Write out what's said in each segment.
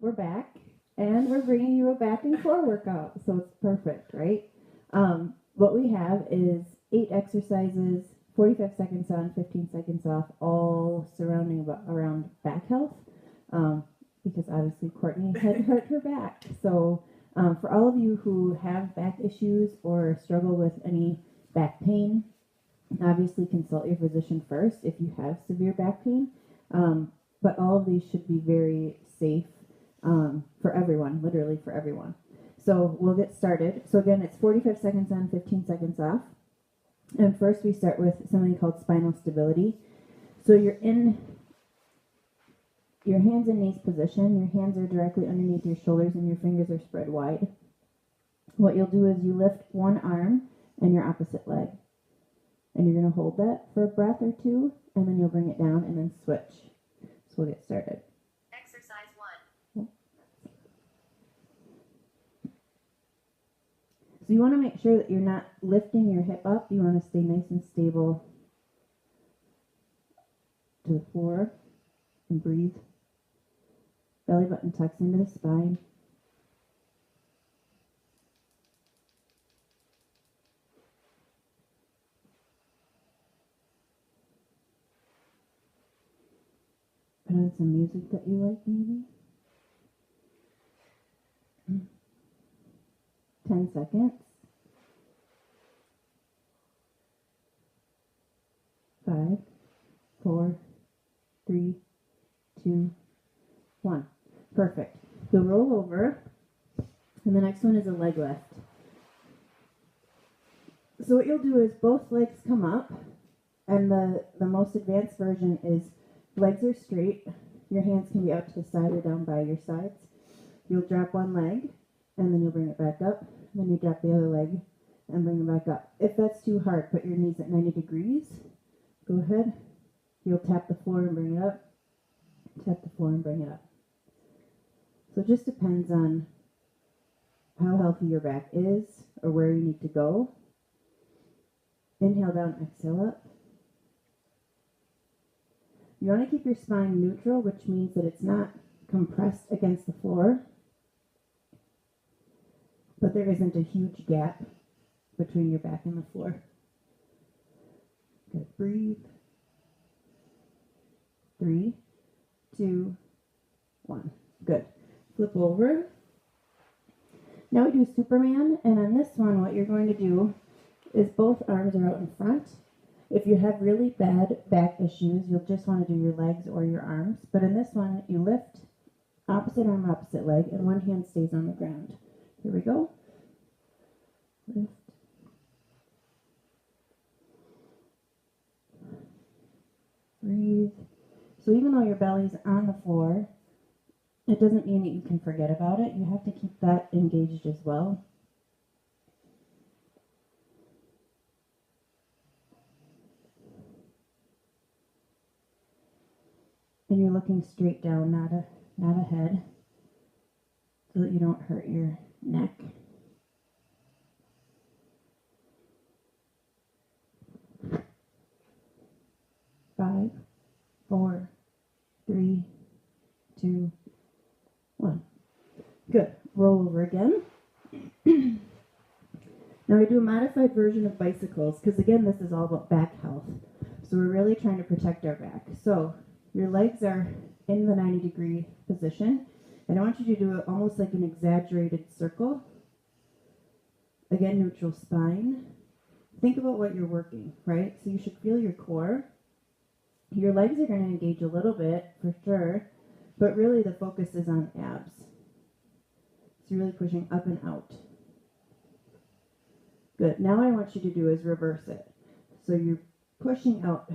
We're back, and we're bringing you a back and core workout, so it's perfect, right? What we have is 8 exercises, 45 seconds on, 15 seconds off, all surrounding around back health, um, because obviously Courtney had hurt her back. So, for all of you who have back issues or struggle with any back pain, obviously consult your physician first if you have severe back pain. But all of these should be very safe for everyone, literally for everyone. So we'll get started. So again, it's 45 seconds on, 15 seconds off. And first we start with something called spinal stability. So you're in your hands and knees position. Your hands are directly underneath your shoulders and your fingers are spread wide. What you'll do is you lift one arm and your opposite leg. And you're going to hold that for a breath or two, and then you'll bring it down and then switch. So we'll get started. Exercise 1. So you want to make sure that you're not lifting your hip up. You want to stay nice and stable to the floor and breathe. Belly button tucks into the spine. Put on some music that you like, maybe. 10 seconds. 5, 4, 3, 2, 1. Perfect. You'll roll over, and the next one is a leg lift. So what you'll do is both legs come up, and the most advanced version is legs are straight. Your hands can be out to the side or down by your sides. You'll drop one leg, and then you'll bring it back up. Then you drop the other leg and bring it back up. If that's too hard, put your knees at 90 degrees. Go ahead. You'll tap the floor and bring it up. Tap the floor and bring it up. So it just depends on how healthy your back is or where you need to go. Inhale down, exhale up. You want to keep your spine neutral, which means that it's not compressed against the floor, but there isn't a huge gap between your back and the floor. Good. Breathe. 3, 2, 1. Good. Flip over. Now we do Superman, and on this one, what you're going to do is both arms are out in front. If you have really bad back issues, you'll just want to do your legs or your arms. But in this one, you lift, opposite arm, opposite leg, and one hand stays on the ground. Here we go. Lift. Breathe. So even though your belly's on the floor, it doesn't mean that you can forget about it. You have to keep that engaged as well. And you're looking straight down, not ahead, so that you don't hurt your neck. Five, 4, 3, 2, 1. Good. Roll over again. Now we do a modified version of bicycles, because again, this is all about back health. So we're really trying to protect our back. So your legs are in the 90-degree position, and I want you to do it almost like an exaggerated circle. Again, neutral spine. Think about what you're working, right? So you should feel your core. Your legs are going to engage a little bit, for sure, but really the focus is on abs. So you're really pushing up and out. Good. Now what I want you to do is reverse it. So you're pushing out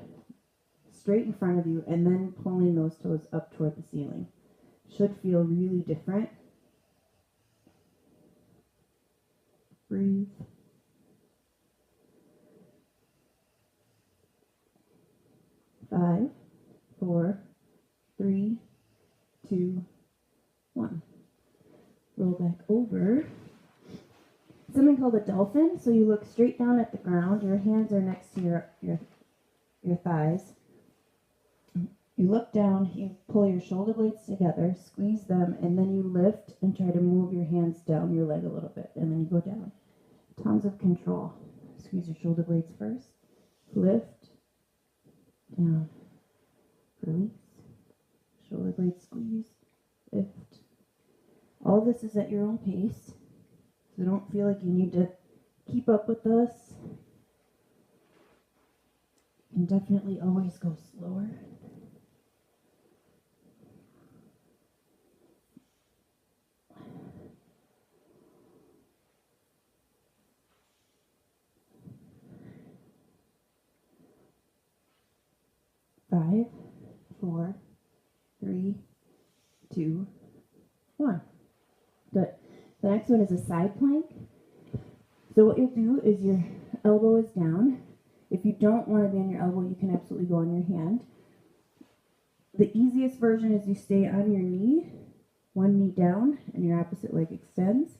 straight in front of you and then pulling those toes up toward the ceiling. Should feel really different. Breathe. Five, 4, 3, 2, 1. Roll back over. Something called a dolphin. So you look straight down at the ground. Your hands are next to your thighs. You look down, you pull your shoulder blades together, squeeze them, and then you lift and try to move your hands down your leg a little bit, and then you go down. Tons of control. Squeeze your shoulder blades first. Lift, down, release. Shoulder blades squeeze, lift. All this is at your own pace, so don't feel like you need to keep up with us. You can definitely always go slower. Five, 4, 3, 2, 1. Good. The next one is a side plank. So what you'll do is your elbow is down. If you don't want to be on your elbow, you can absolutely go on your hand. The easiest version is you stay on your knee, one knee down, and your opposite leg extends.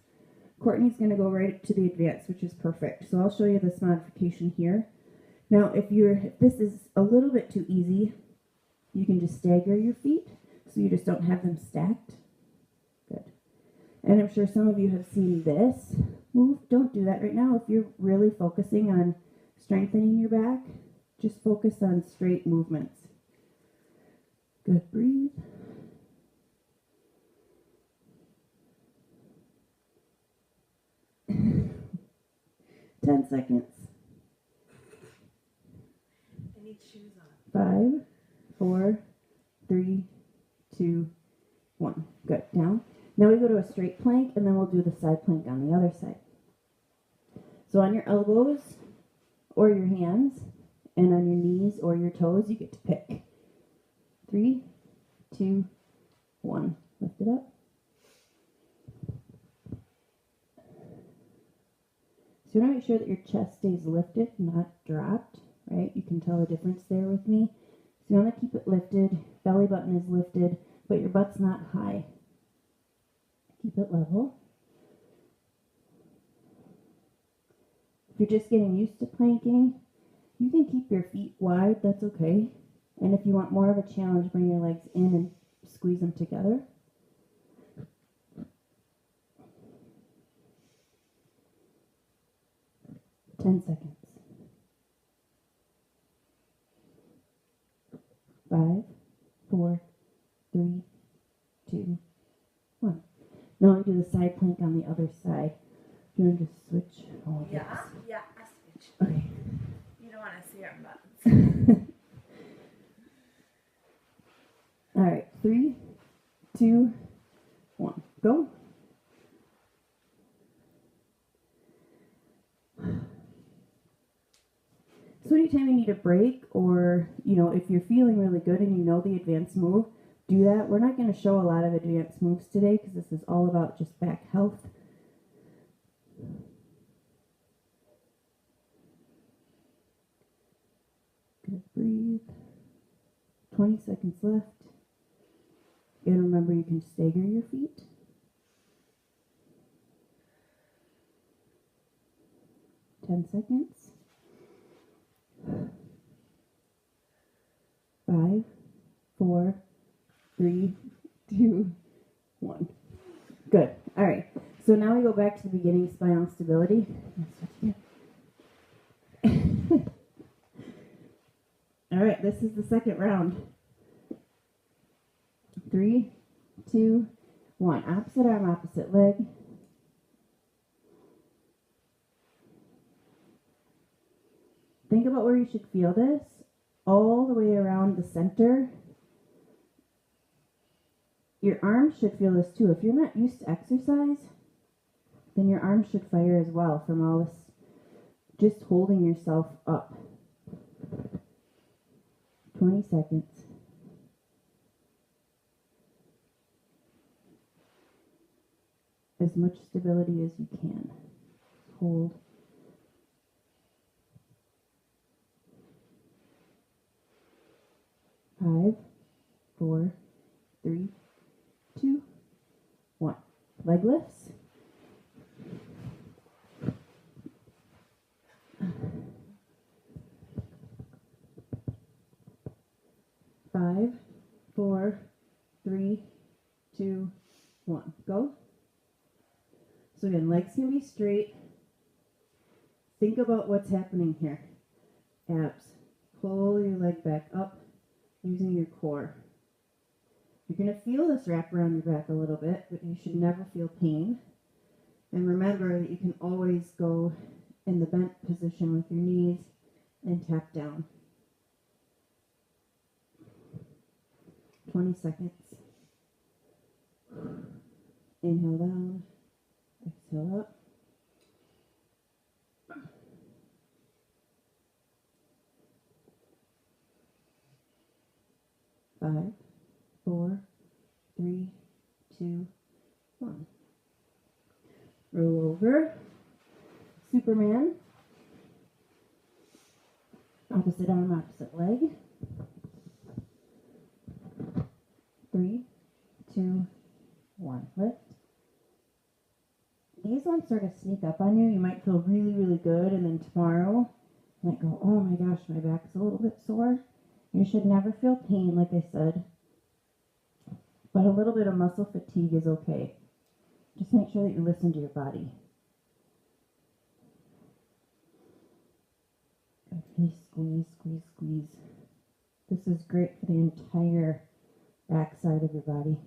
Courtney's going to go right to the advanced, which is perfect. So I'll show you this modification here. Now, if this is a little bit too easy, you can just stagger your feet so you just don't have them stacked. Good. And I'm sure some of you have seen this move. Don't do that right now. If you're really focusing on strengthening your back, just focus on straight movements. Good. Breathe. Ten seconds. I need shoes on. 5, 4, 3, 2, 1. Good. Down. Now we go to a straight plank, and then we'll do the side plank on the other side. So on your elbows or your hands, and on your knees or your toes, you get to pick. 3, 2, 1. Lift it up. So you want to make sure that your chest stays lifted, not dropped, right? You can tell the difference there with me. So you want to keep it lifted, belly button is lifted, but your butt's not high. Keep it level. If you're just getting used to planking, you can keep your feet wide, that's okay. And if you want more of a challenge, bring your legs in and squeeze them together. Ten seconds. 5, 4, 3, 2, 1. Now we do the side plank on the other side. Do you want to just switch? Oh, Yeah, yes. yeah, I switch. Okay. You don't want to see our buttons. All right. 3, 2, 1. Go. So anytime you need a break, or if you're feeling really good and you know the advanced move, do that. We're not going to show a lot of advanced moves today because this is all about just back health. Good. Breathe. 20 seconds left. And remember, you can stagger your feet. 10 seconds. 5, 4, 3, 2, 1. Good. All right. So now we go back to the beginning, spinal stability. All right. This is the second round. 3, 2, 1. Opposite arm, opposite leg. Think about where you should feel this. All the way around the center. Your arms should feel this too. If you're not used to exercise, then your arms should fire as well from all this, just holding yourself up. 20 seconds. As much stability as you can. Hold. 5, 4, 3, 2, 1. Leg lifts. 5, straight. Think about what's happening here. Abs. Pull your leg back up using your core. You're going to feel this wrap around your back a little bit, but you should never feel pain. And remember that you can always go in the bent position with your knees and tap down. 20 seconds. Inhale down, exhale up. 5, 4, 3, 2, 1. Roll over. Superman. Opposite arm, opposite leg. 3, 2, 1. Lift. These ones sort of sneak up on you. You might feel really, really good, and then tomorrow you might go, oh my gosh, my back's a little bit sore. You should never feel pain, like I said, but a little bit of muscle fatigue is okay. Just make sure that you listen to your body. Okay, squeeze, squeeze, squeeze. This is great for the entire back side of your body.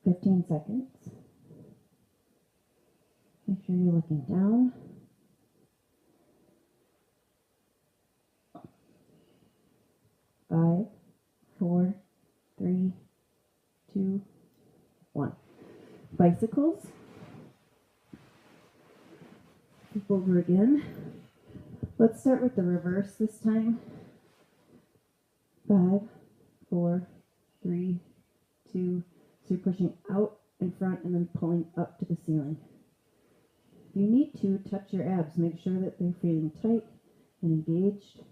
15 seconds. Make sure you're looking down. 5, 4, 3, 2, 1. Bicycles. Flip over again. Let's start with the reverse this time. 5, 4, 3, 2. So you're pushing out in front and then pulling up to the ceiling. If you need to, touch your abs. Make sure that they're feeling tight and engaged.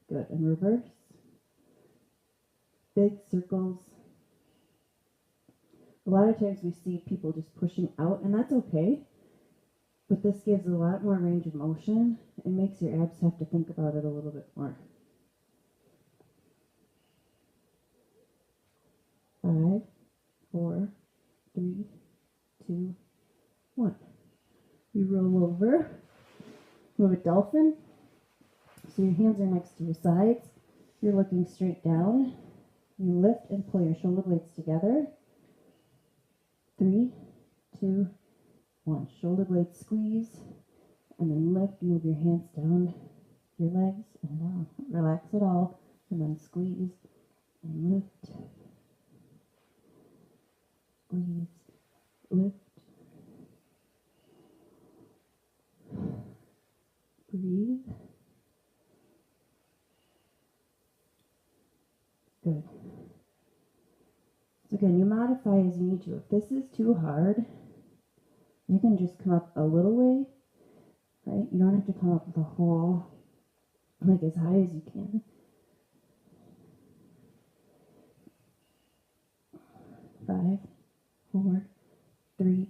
Good. And reverse. Big circles. A lot of times we see people just pushing out, and that's okay. But this gives a lot more range of motion. It makes your abs have to think about it a little bit more. 5, 4, 3, 2, 1. We roll over. Move a dolphin. So your hands are next to your sides. You're looking straight down. You lift and pull your shoulder blades together. 3, 2, 1. Shoulder blades squeeze. And then lift. Move your hands down your legs and down. Relax it all. And then squeeze and lift. Squeeze. Lift. Breathe. Good. So again, you modify as you need to. If this is too hard, you can just come up a little way, right? You don't have to come up the whole, like as high as you can. 5, 4, 3,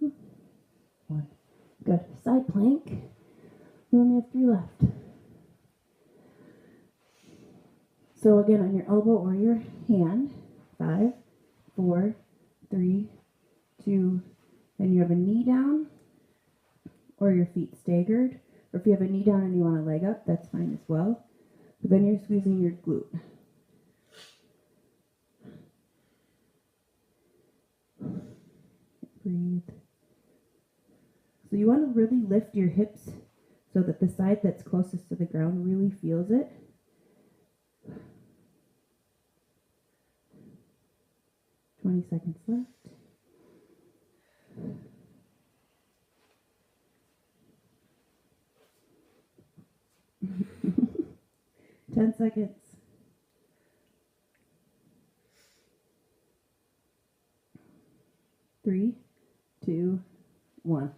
2, 1. Good. Side plank. We only have 3 left. So again, on your elbow or your hand, 5, 4, 3, 2, and you have a knee down or your feet staggered. Or if you have a knee down and you want a leg up, that's fine as well. But then you're squeezing your glute. Breathe. So you want to really lift your hips so that the side that's closest to the ground really feels it. 20 seconds left. Ten seconds. 3, 2, 1.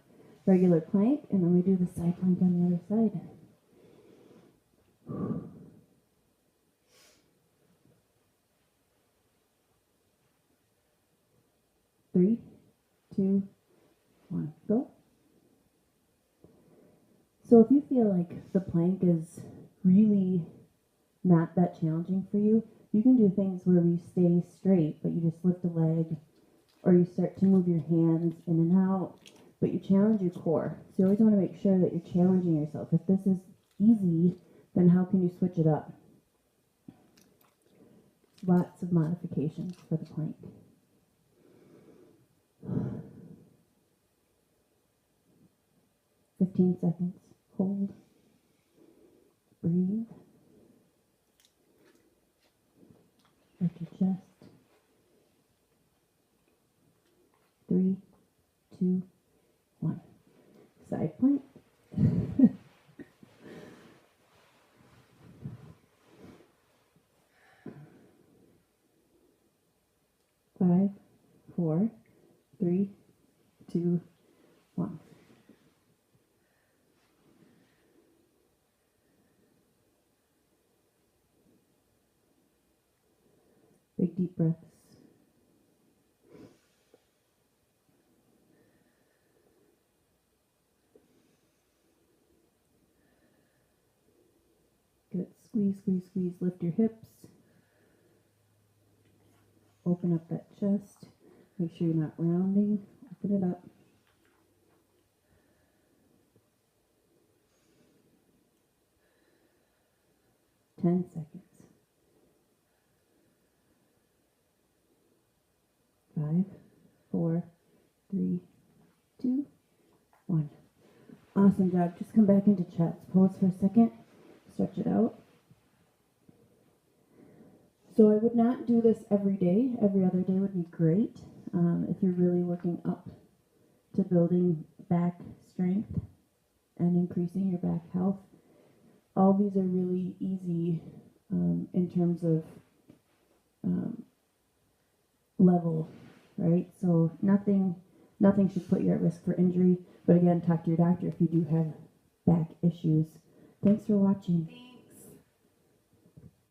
Regular plank, and then we do the side plank on the other side. 3, 2, 1. Go. So if you feel like the plank is really not that challenging for you, you can do things where you stay straight, but you just lift a leg, or you start to move your hands in and out, but you challenge your core. So you always want to make sure that you're challenging yourself. If this is easy, then how can you switch it up? Lots of modifications for the plank. $15 seconds. Hold. Breathe. Lift your chest. 3, 2, 1. Side plank. 5, 4, 3, 2, 1. Big deep breaths. Good. Squeeze, squeeze, squeeze. Lift your hips. Open up that chest. Make sure you're not rounding. Open it up. Ten seconds. 5, 4, 3, 2, 1. Awesome job. Just come back into chest pose for a second. Stretch it out. So I would not do this every day. Every other day would be great if you're really working up to building back strength and increasing your back health. All these are really easy in terms of level, right? So nothing should put you at risk for injury. But again, talk to your doctor if you do have back issues. Thanks for watching.